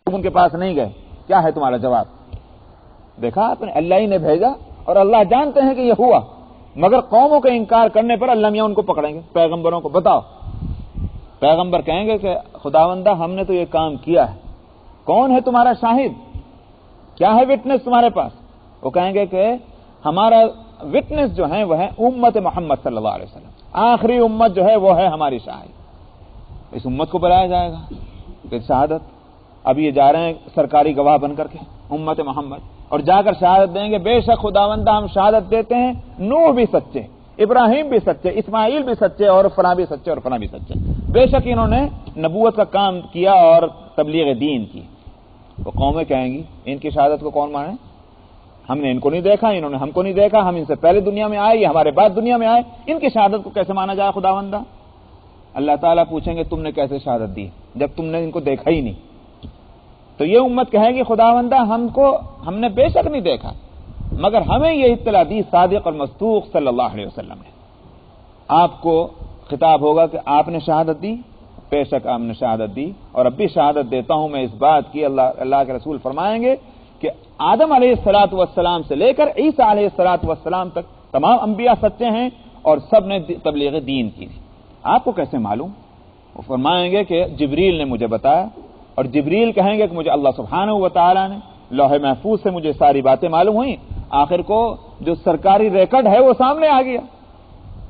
تم ان کے پاس نہیں گئے، کیا ہے تمہارا جواب؟ دیکھا آپ نے، اللہ ہی نے بھیجا اور اللہ جانتے ہیں کہ یہ ہوا، مگر قوموں کے انکار کرنے پر اللہ میاں ان کو پکڑیں گے، پیغمبروں کو۔ بتاؤ، پیغمبر کہیں گے کہ خداوندہ ہم نے تو یہ کام کیا ہے، کون ہے تمہارا شاہد، کیا ہے وٹنس تمہارے پاس؟ وہ کہیں گے کہ ہمارا وٹنس جو ہے وہ ہے امت محمد صلی اللہ علیہ وسلم، آخری امت جو ہے وہ ہے ہماری شاہد۔ اس امت کو بلایا جائے گا کہ شہادت، اب یہ جا رہے ہیں سرکاری گواہ بن کر کے امت محمد، اور جا کر شہادت دیں گے بے شک خداوندہ ہم شہادت دیتے ہیں نوح بھی سچے، ابراہیم بھی سچے، اسماعیل بھی سچے، اور فلاں بھی سچے، اور فلاں بھی سچے، بے شک انہوں نے نبوت کا کام کیا اور تبلیغ دین کی۔ وہ قومیں کہیں گی ان کی شہادت کو کون مانے؟ ہم نے ان کو نہیں دیکھا، انہوں نے ہم کو نہیں دیکھا، ہم ان سے پہلے دنیا میں آئے، یہ ہمارے بعد دنیا میں آئے، ان کی شہادت کو کیسے مانا جائے خداوندہ؟ اللہ تعالیٰ پوچھیں گے تم نے کیسے شہادت دی جب تم نے ان کو دیکھا ہی نہیں؟ تو یہ امت کہے گی خداوندہ ہم نے بے شک نہیں دیکھا، مگر ہمیں یہ اطلاع دی صادق اور مصدوق صلی اللہ علیہ وسلم نے۔ آپ کو خطاب ہوگا کہ آپ نے شہادت دی، بے شک آپ نے شہادت دی، اور اب بھی شہادت دیتا ہوں میں اس بات کی، اللہ کے رسول فرمائیں گے کہ آدم علیہ الصلوۃ والسلام سے لے کر عیسیٰ علیہ الصلوۃ والسلام تک تمام انبیاء سچے ہیں اور سب نے تبلیغ دین کی۔ آپ کو کیسے معلوم؟ وہ فرمائیں گے کہ جبریل نے مجھے بتایا، اور جبریل کہیں گے کہ مجھے اللہ سبحانہ و تعالیٰ نے لوح محفوظ سے مجھے ساری باتیں معلوم ہوئیں، آخر کو جو سرکاری ریکارڈ ہے وہ سامنے آ گیا۔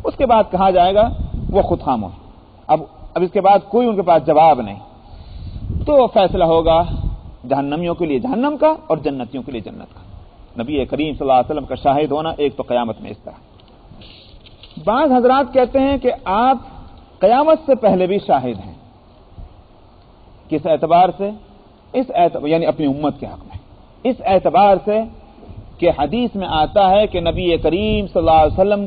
اس کے بعد کہا جائے گا وہ خود خاموش، اب اس کے بعد کوئی ان کے پاس جواب نہیں، تو فیصلہ ہوگا جہنمیوں کے لیے جہنم کا اور جنتیوں کے لیے جنت کا۔ نبی کریم صلی اللہ علیہ وسلم کا شاہد ہونا ایک تو قیامت میں اس طرح۔ بعض حضرات کہتے ہیں کہ آپ قیامت سے پہلے بھی شاہد ہیں۔ کس اعتبار سے؟ یعنی اپنی امت کے حق میں، اس اعتبار سے کہ حدیث میں آتا ہے کہ نبی کریم صلی اللہ علیہ وسلم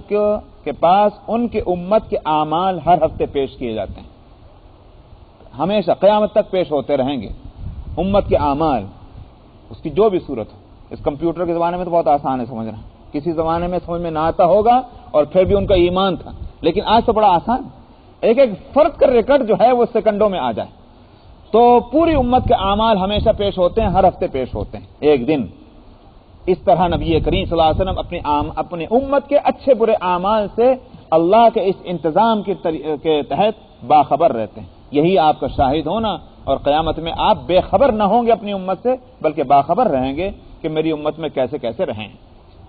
کے پاس ان کی امت کے اعمال ہر ہفتے پیش کیے جاتے ہیں، ہمیشہ قیامت تک پیش ہوتے رہیں گے امت کے اعمال، اس کی جو بھی صورت ہو۔ اس کمپیوٹر کے زمانے میں تو بہت آسان ہے سمجھنا، کسی زمانے میں سمجھ میں نہ آتا ہوگا اور پھر بھی ان کا ایمان تھا، لیکن آج تو بڑا آسان، ایک ایک فرد کا ریکارڈ جو ہے وہ سیکنڈوں میں آ جائے۔ تو پوری امت کے اعمال ہمیشہ پیش ہوتے ہیں، ہر ہفتے پیش ہوتے ہیں ایک دن۔ اس طرح نبی کریم صلی اللہ علیہ وسلم اپنی امت کے اچھے برے اعمال سے اللہ کے اس انتظام کے تحت باخبر رہتے ہیں۔ یہی آپ کا شاہد ہونا، اور قیامت میں آپ بے خبر نہ ہوں گے اپنی امت سے، بلکہ باخبر رہیں گے کہ میری امت میں کیسے کیسے رہیں۔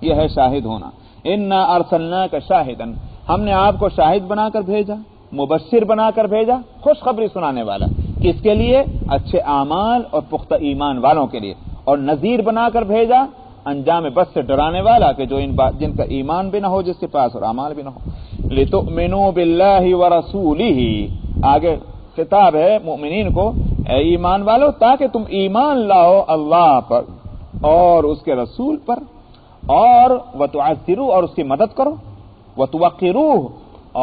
یہ ہے شاہد ہونا۔ انا ارسلناک شاہدا، ہم نے آپ کو شاہد بنا کر بھیجا، مبشر بنا کر بھیجا، خوشخبری سنانے والا، کس کے لیے؟ اچھے اعمال اور پختہ ایمان والوں کے لیے، اور نذیر بنا کر بھیجا انجام بد سے ڈرانے والا کہ جو جن کا ایمان بھی نہ ہو، جس کے پاس اور اعمال بھی نہ ہو۔ لتؤمنوا باللہ ورسولہ، آگے خطاب ہے مومنین کو، اے ایمان والو تاکہ تم ایمان لاؤ اللہ پر اور اس کے رسول پر، اور وتعزروه اور اس کی مدد کرو، وتوقروه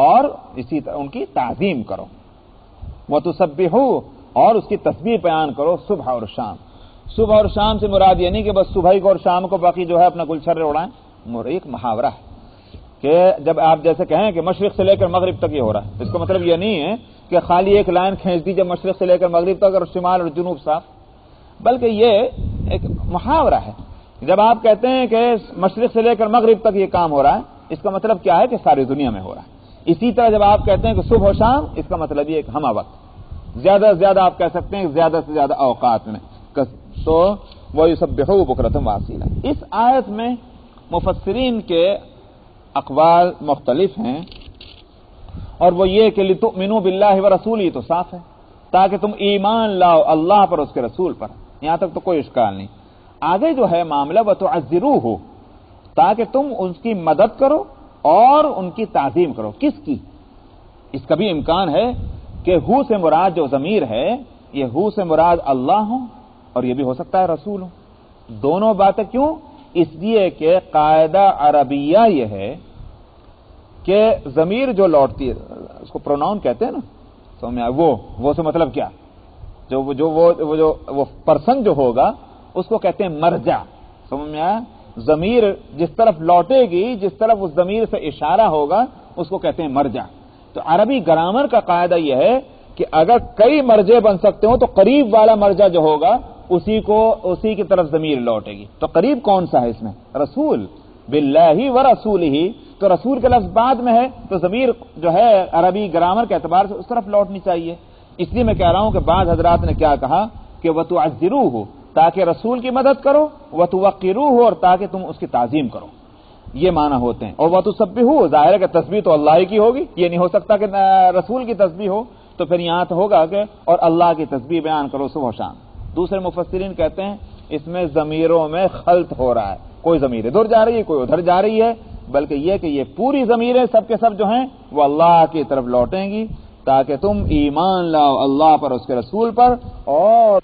اور اسی طرح ان کی تعظیم کرو، وتسبحوه اور اس کی تسبیح بیان کرو صبح اور شام۔ صبح اور شام سے مراد یہ نہیں کہ بس صبح کو اور شام کو باقی جو ہے اپنا گلچھر اڑائیں، ایک محاورہ ہے کہ جب آپ جیسے کہیں کہ مشرق سے لے کر مغرب تک یہ ہو رہا ہے، اس کا مطلب یہ نہیں ہے کہ خالی ایک لائن کھینچ دیجیے مشرق سے لے کر مغرب تک اور شمال اور جنوب صاف، بلکہ یہ ایک محاورہ ہے۔ جب آپ کہتے ہیں کہ مشرق سے لے کر مغرب تک یہ کام ہو رہا ہے، اس کا مطلب کیا ہے کہ ساری دنیا میں ہو رہا ہے۔ اسی طرح جب آپ کہتے ہیں کہ صبح و شام، اس کا مطلب یہ کہ ہمہ وقت، زیادہ سے زیادہ آپ کہہ سکتے ہیں زیادہ سے زیادہ اوقات میں، تو وَيُسَبِّحُوا بُكْرَةً وَأَصِيلًا۔ اس آیت میں مفسرین کے اقوال مختلف ہیں، اور وہ یہ کہ لِتُؤْمِنُوا بِاللَّهِ وَرَسُولِهِ تو صاف ہے، تاکہ تم ایمان لاؤ اللہ پر، اس کے رسول پر، یہاں تک تو کوئی اشکال نہیں۔ آگے جو ہے معاملہ وَتُعَزِّرُوهُ، تاکہ تم ان کی مدد کرو اور ان کی تعظیم کرو۔ کس کی؟ اس کا بھی امکان ہے کہ ہو سے مراد جو ضمیر ہے، یہ ہو سے مراد اللہ ہوں، اور یہ بھی ہو سکتا ہے رسول ہوں۔ دونوں باتیں کیوں؟ اس لیے کہ قاعدہ عربیہ یہ ہے کہ ضمیر جو لوٹتی ہے، اس کو پروناؤن کہتے ہیں نا، سمجھ میں وہ سے مطلب کیا؟ وہ پرسن جو ہوگا اس کو کہتے ہیں مرجع، سمجھ میں آیا؟ ضمیر جس طرف لوٹے گی، جس طرف اس ضمیر سے اشارہ ہوگا، اس کو کہتے ہیں مرجع۔ تو عربی گرامر کا قاعدہ یہ ہے کہ اگر کئی مرجے بن سکتے ہوں تو قریب والا مرجع جو ہوگا اسی کی طرف ضمیر لوٹے گی. تو قریب کون سا ہے اس میں؟ رسول. باللہ و رسولہ، تو رسول کا لفظ بعد میں ہے تو ضمیر جو ہے عربی گرامر کے اعتبار سے اس طرف لوٹنی چاہیے. اس لیے میں کہہ رہا ہوں کہ بعض حضرات نے کیا کہا کہ وَتُعَزِّرُوهُ، تاکہ رسول کی مدد کرو، وَتُوَقِّرُوهُ، اور تاکہ تم اس کی تعظیم کرو. یہ معنی ہوتے ہیں. اور وَتُسَبِّحُوهُ، ظاہر ہے کہ تسبیح تو اللہ ہی کی ہوگی، یہ نہیں ہو سکتا کہ رسول کی تسبیح ہو. تو پھر یہاں تو ہوگا کہ اور اللہ کی تسبیح بیان کرو صبح و شام. دوسرے مفسرین کہتے ہیں اس میں ضمیروں میں خلط ہو رہا ہے، کوئی ضمیر ادھر جا رہی ہے، کوئی ادھر جا رہی ہے، بلکہ یہ کہ یہ پوری ضمیریں سب کے سب جو ہیں وہ اللہ کی طرف لوٹیں گی تاکہ تم ایمان لاؤ اللہ پر، اس کے رسول پر، اور